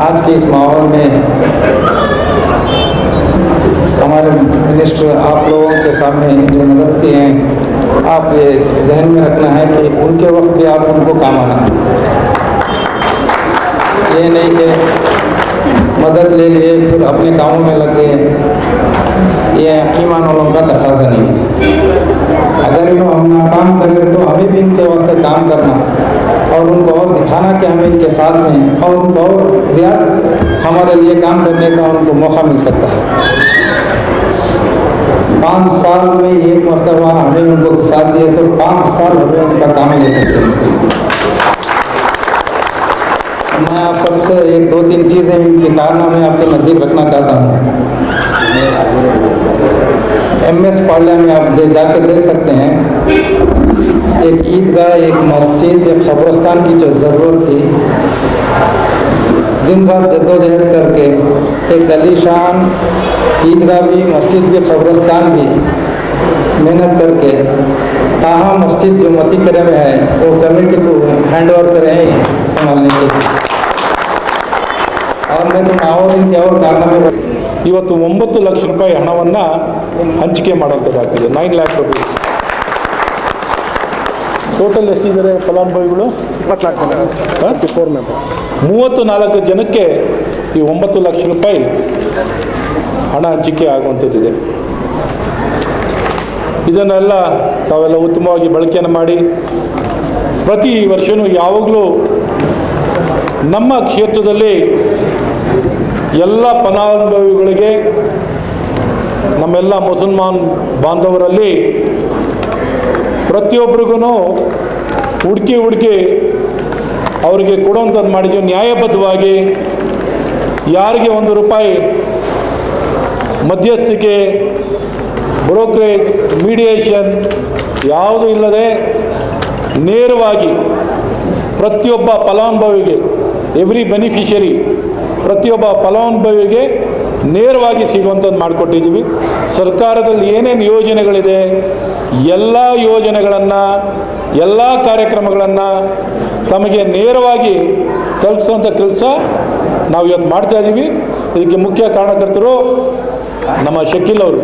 आज के इस माहौल में हमारे मिनिस्टर आप लोगों के सामने जो मदद किए हैं, आप ये जहन में रखना है कि उनके वक्त भी आप उनको काम आना है। ये नहीं कि मदद ले लिए फिर अपने कामों में लग गए, ये ईमान वालों का तकाजा नहीं है। अगर इन्हों हम नाकाम करें तो हमें भी इनके वास्ते काम करना और उनको और दिखाना कि हम इनके साथ हैं और उनको और ज़्यादा हमारे लिए काम करने का उनको मौका मिल सकता है। 5 साल में एक मरतबा हमें उनको साथ दिया तो 5 साल हमें उनका काम ले सकते हैं। मैं आप सबसे 1-2-3 चीज़ें इनके कारनामे आपके नज़दीक रखना चाहता हूँ। MS पार्लिया में आप जाकर देख सकते हैं, एक ईदगाह, एक मस्जिद, एक क़ब्रिस्तान की जो ज़रूरत थी, दिन रात जद्दोजहद करके एक आलीशान ईदगाह भी, मस्जिद भी, क़ब्रिस्तान भी मेहनत करके ताहा मस्जिद जो मती करे में है वो कमेटी को हैंड ओवर करें संभालने के। और मैं तो ನಾವು ಇನ್ಕೆ ಅವ್ರ ಕಾರಣವೇ ಇವತ್ತು 9 ಲಕ್ಷ ರೂಪಾಯಿ ಹಣವನ್ನು ಹಂಚಿಕೆ ಮಾಡುವಂಥದ್ದಾಗ್ತಿದೆ। 9 ಲ್ಯಾಕ್ ರುಪೀಸ್ ಟೋಟಲ್ ಎಷ್ಟಿದ್ದಾರೆ ಫಲಾನುಭವಿಗಳು? 24 ಜನ ಸರ್, 24 ಮೆಂಬರ್ಸ್। 34 ಜನಕ್ಕೆ ಈ 9 ಲಕ್ಷ ರೂಪಾಯಿ ಹಣ ಹಂಚಿಕೆ ಆಗುವಂಥದ್ದಿದೆ। ಇದನ್ನೆಲ್ಲ ತಾವೆಲ್ಲ ಉತ್ತಮವಾಗಿ ಬಳಕೆಯನ್ನು ಮಾಡಿ ಪ್ರತಿ ವರ್ಷವೂ ಯಾವಾಗಲೂ ನಮ್ಮ ಕ್ಷೇತ್ರದಲ್ಲಿ ಎಲ್ಲ ಫಲಾನುಭವಿಗಳಿಗೆ, ನಮ್ಮೆಲ್ಲ ಮುಸಲ್ಮಾನ್ ಬಾಂಧವರಲ್ಲಿ ಪ್ರತಿಯೊಬ್ಬರಿಗೂ ಹುಡುಕಿ ಅವರಿಗೆ ಕೊಡುವಂಥದ್ದು ಮಾಡಿದ್ದೀವಿ ನ್ಯಾಯಬದ್ಧವಾಗಿ। ಯಾರಿಗೆ 1 ರೂಪಾಯಿ ಮಧ್ಯಸ್ಥಿಕೆ, ಬ್ರೋಕರೇಜ್, ಮೀಡಿಯೇಷನ್ ಯಾವುದೂ ಇಲ್ಲದೆ ನೇರವಾಗಿ ಪ್ರತಿಯೊಬ್ಬ ಫಲಾನುಭವಿಗೆ, ಎವ್ರಿ ಬೆನಿಫಿಷರಿ ಪ್ರತಿಯೊಬ್ಬ ಫಲಾನುಭವಿಗೆ ನೇರವಾಗಿ ಸಿಗುವಂಥದ್ದು ಮಾಡಿಕೊಟ್ಟಿದ್ದೀವಿ। ಸರ್ಕಾರದಲ್ಲಿ ಏನೇನು ಯೋಜನೆಗಳಿದೆ ಎಲ್ಲ ಯೋಜನೆಗಳನ್ನು, ಎಲ್ಲ ಕಾರ್ಯಕ್ರಮಗಳನ್ನು ತಮಗೆ ನೇರವಾಗಿ ತಲುಪಿಸುವಂಥ ಕೆಲಸ ನಾವು ಇವತ್ತು ಮಾಡ್ತಾಯಿದ್ದೀವಿ। ಇದಕ್ಕೆ ಮುಖ್ಯ ಕಾರಣಕರ್ತರು ನಮ್ಮ ಶಕೀಲ್ ಅವರು।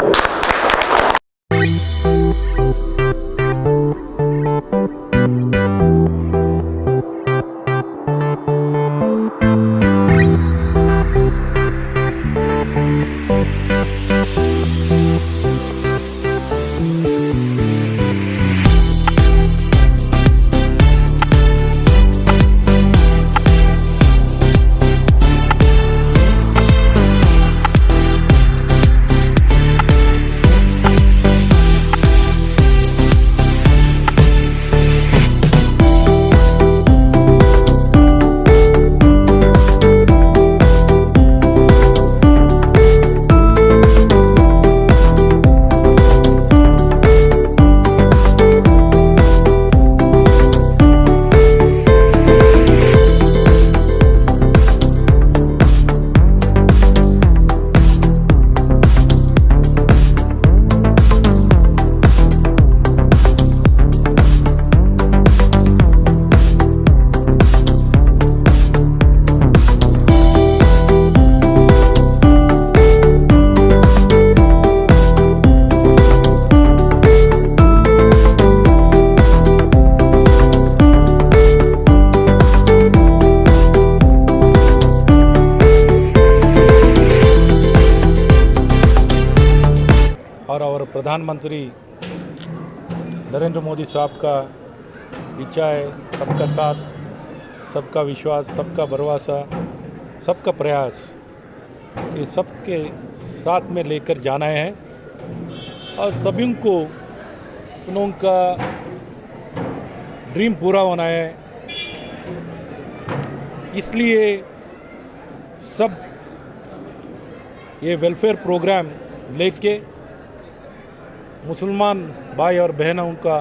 और प्रधानमंत्री नरेंद्र मोदी साहब का इच्छा है सबका साथ, सबका विश्वास, सबका भरोसा, सबका प्रयास, ये सबके साथ में लेकर जाना है और सभी को उनका ड्रीम पूरा होना है। इसलिए सब ये वेलफेयर प्रोग्राम लेके मुसलमान भाई और बहनों का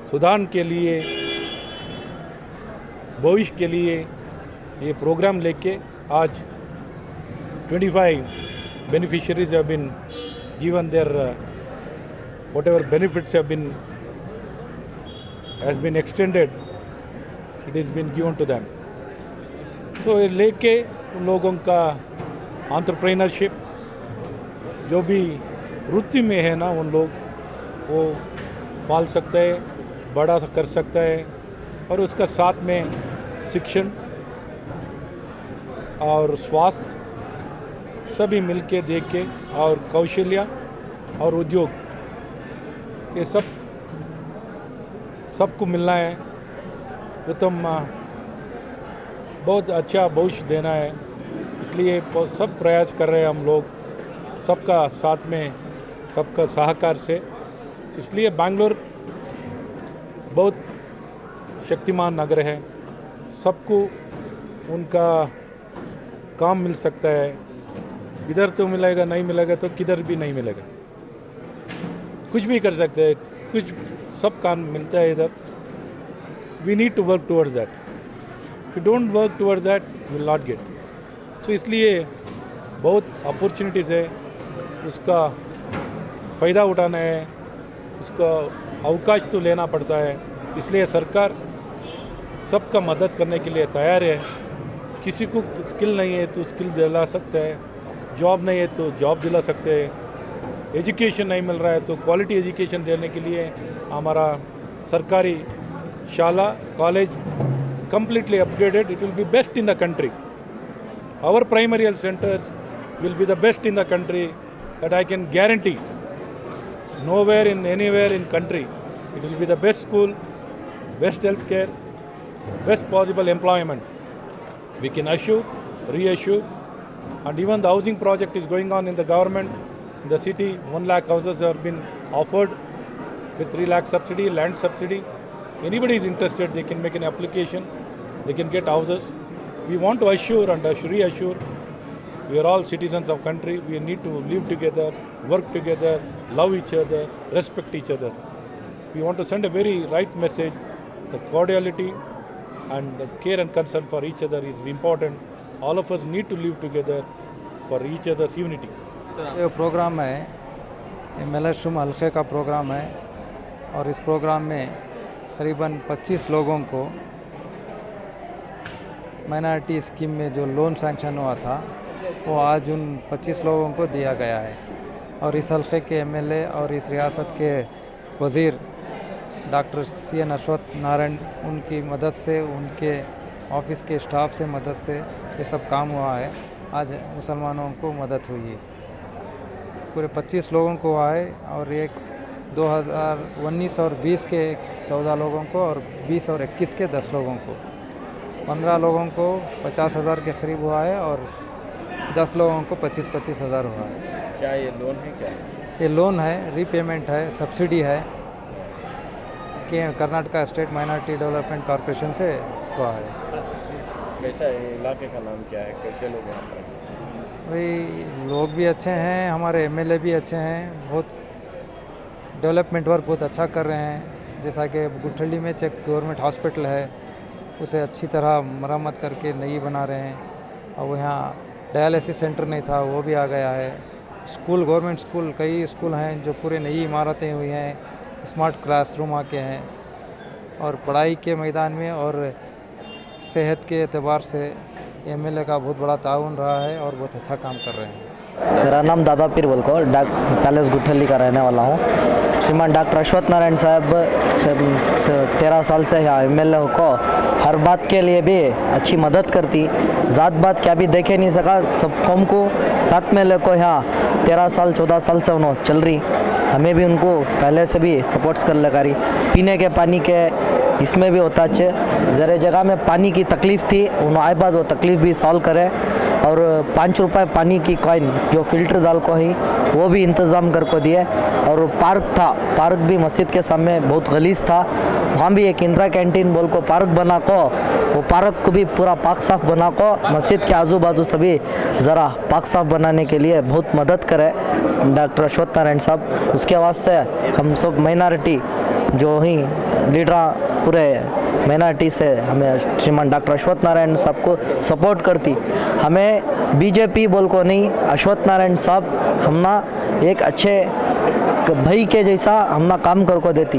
सुधार के लिए, भविष्य के लिए ये प्रोग्राम लेके आज 25 beneficiaries have been given their whatever benefits has been extended, it has been given to them. सो ये लेके उन लोगों का एंटरप्रेन्योरशिप जो भी वृत्ति में है ना, उन लोग वो पाल सकते हैं, बड़ा कर सकता है। और उसका साथ में शिक्षण और स्वास्थ्य सभी मिलके देख के, और कौशल्य और उद्योग, ये सबको मिलना है। उत्तम बहुत अच्छा भविष्य देना है, इसलिए सब प्रयास कर रहे हैं हम लोग, सबका साथ में, सबका सहकार से। इसलिए बैंगलोर बहुत शक्तिमान नगर है, सबको उनका काम मिल सकता है। इधर तो मिलेगा, नहीं मिलेगा तो किधर भी नहीं मिलेगा, कुछ भी कर सकते हैं, कुछ सब काम मिलता है इधर। We need to work towards that, if you don't work towards that you will not get. तो इसलिए बहुत अपॉर्चुनिटीज़ है, उसका फ़ायदा उठाना है, उसका अवकाश तो लेना पड़ता है। इसलिए सरकार सबका मदद करने के लिए तैयार है। किसी को स्किल नहीं है तो स्किल दिला सकते हैं, जॉब नहीं है तो जॉब दिला सकते हैं, एजुकेशन नहीं मिल रहा है तो क्वालिटी एजुकेशन देने के लिए हमारा सरकारी शाला college completely upgraded. It will be best in the country. Our primary health centers will be the best in the country, that I can guarantee. Nowhere in anywhere in country it will be the best school, best health care, best possible employment. We can assure, reassure, and even the housing project is going on in the government. In the city, 1 lakh houses have been offered with 3 lakh subsidy, land subsidy. Anybody is interested, they can make an application, they can get houses. We want to assure and reassure, we are all citizens of country, we need to live together, work together, love each other, respect each other. We want to send a very right message, the cordiality and the care and concern for each other is important. All of us need to live together for each other's unity. ये programme है, ये मलशुम हल्के का programme है, और इस programme में करीबन 25 लोगों को माइनॉरिटी स्कीम में जो लोन सैंक्शन हुआ था वो आज उन 25 लोगों को दिया गया है। और इस हल्के के एमएलए और इस रियासत के वज़ीर डॉक्टर सी.एन. अश्वत्थ नारायण, उनकी मदद से, उनके ऑफिस के स्टाफ से मदद से ये सब काम हुआ है। आज मुसलमानों को मदद हुई है, पूरे 25 लोगों को हुआ है। और एक 2019 और 20 के 14 लोगों को, और 20 और 21 के 10 लोगों को, 15 लोगों को 50,000 के करीब हुआ है, और 10 लोगों को 25-25 हज़ार हुआ है। क्या ये लोन है? क्या ये लोन है, रीपेमेंट है, सब्सिडी है कि Karnataka state minority development corporation से हुआ है। कैसा है इलाके का नाम क्या है? कैसे लोग यहाँ पर? भाई लोग भी अच्छे हैं, हमारे एमएलए भी अच्छे हैं, बहुत डेवलपमेंट वर्क बहुत अच्छा कर रहे हैं। जैसा कि गुठली में एक गवर्नमेंट हॉस्पिटल है, उसे अच्छी तरह मरम्मत करके नई बना रहे हैं। और वो यहाँ डायलिसिस सेंटर नहीं था, वो भी आ गया है। स्कूल, गवर्नमेंट स्कूल, कई स्कूल हैं जो पूरे नई इमारतें हुई हैं, स्मार्ट क्लासरूम आके हैं। और पढ़ाई के मैदान में और सेहत के एतबार से एमएलए का बहुत बड़ा ताउन रहा है और बहुत अच्छा काम कर रहे हैं। मेरा नाम दादा पीर बोलकर पैलेस गुठली का रहने वाला हूँ। श्रीमान डॉक्टर अश्वत्थ नारायण साहब 13 साल से यहाँ एमएलए को हर बात के लिए भी अच्छी मदद करती, ज़ात बात क्या भी देखे नहीं सका, सब कौम को साथ में लेकर यहाँ 13 साल 14 साल से उन्होंने चल रही। हमें भी उनको पहले से भी सपोर्ट्स कर लगा रही। पीने के पानी के इसमें भी होता अच्छे, ज़रा जगह में पानी की तकलीफ़ थी, उन्होंने आए बाद वो तकलीफ़ भी सॉल्व करे। और 5 रुपये पानी की कॉइन जो फिल्टर डाल को ही वो भी इंतज़ाम कर को दिए। और पार्क था, पार्क भी मस्जिद के सामने बहुत गलीज था, वहाँ भी एक इंदिरा कैंटीन बोल को पार्क बना को, वो पार्क को भी पूरा पाक साफ बना को मस्जिद के आजू बाजू सभी ज़रा पाक साफ बनाने के लिए बहुत मदद करे डॉक्टर अश्वत्थ नारायण साहब। उसके वास्ते हम सब माइनॉरिटी जो ही लीडर पूरे माइनॉरिटी से हमें श्रीमान डॉक्टर अश्वत्थ नारायण साहब को सपोर्ट करती। हमें बीजेपी बोल को नहीं, अश्वत्थ नारायण साहब हमना एक अच्छे भाई के जैसा हमना काम कर को देती।